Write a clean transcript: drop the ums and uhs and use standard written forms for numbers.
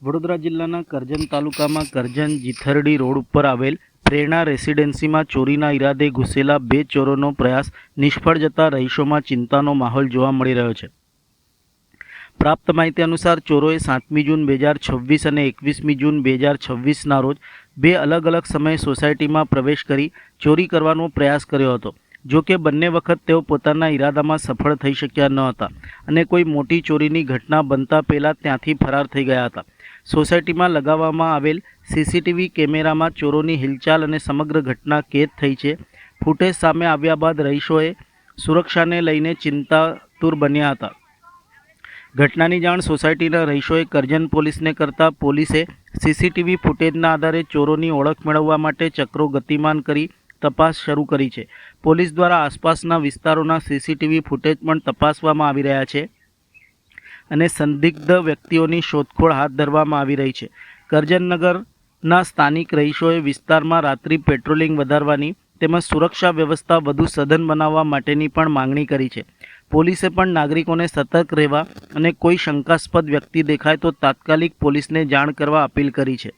વડોદરા જિલ્લાના કરજણ તાલુકામાં કરજણ જીથરડી રોડ ઉપર આવેલ પ્રેરણા રેસિડેન્સીમાં ચોરીના ઈરાદે ઘૂસેલા 2 ચોરોનો પ્રયાસ નિષ્ફળ જતા રહીશોમાં ચિંતાનો માહોલ જોવા મળી રહ્યો છે। પ્રાપ્ત માહિતી અનુસાર ચોરોએ 7મી જૂન 2026 અને 21મી જૂન 2026ના રોજ 2 અલગ અલગ સમયે સોસાયટીમાં પ્રવેશ કરી ચોરી કરવાનો પ્રયાસ કર્યો હતો। જો કે બંને વખત તેઓ પોતાના ઈરાદામાં સફળ થઈ શક્યા ન હતા અને કોઈ મોટી ચોરીની ઘટના બનતા પહેલાં ત્યાંથી ફરાર થઈ ગયા હતા। સોસાયટીમાં લગાવવામાં આવેલ સીસીટીવી કેમેરામાં ચોરોની હિલચાલ અને સમગ્ર ઘટના કેદ થઈ છે। ફૂટેજ સામે આવ્યા બાદ રહીશોએ સુરક્ષાને લઈને ચિંતાતુર બન્યા હતા। ઘટનાની જાણ સોસાયટીના રહીશોએ કરજણ પોલીસને કરતા પોલીસે સીસીટીવી ફૂટેજના આધારે ચોરોની ઓળખ મેળવવા માટે ચક્રો ગતિમાન કરી તપાસ શરૂ કરી છે। પોલીસ દ્વારા આસપાસના વિસ્તારોના સીસીટીવી ફૂટેજ પણ તપાસવામાં આવી રહ્યા છે અને સંદિગ્ધ વ્યક્તિઓની શોધખોળ હાથ ધરવામાં આવી રહી છે। કરજણ નગરના સ્થાનિક રહીશોએ વિસ્તારમાં રાત્રિ પેટ્રોલિંગ વધારવાની તેમજ સુરક્ષા વ્યવસ્થા વધુ સઘન બનાવવા માટેની પણ માંગણી કરી છે। પોલીસે પણ નાગરિકોને સતર્ક રહેવા અને કોઈ શંકાસ્પદ વ્યક્તિ દેખાય તો તાત્કાલિક પોલીસને જાણ કરવા અપીલ કરી છે।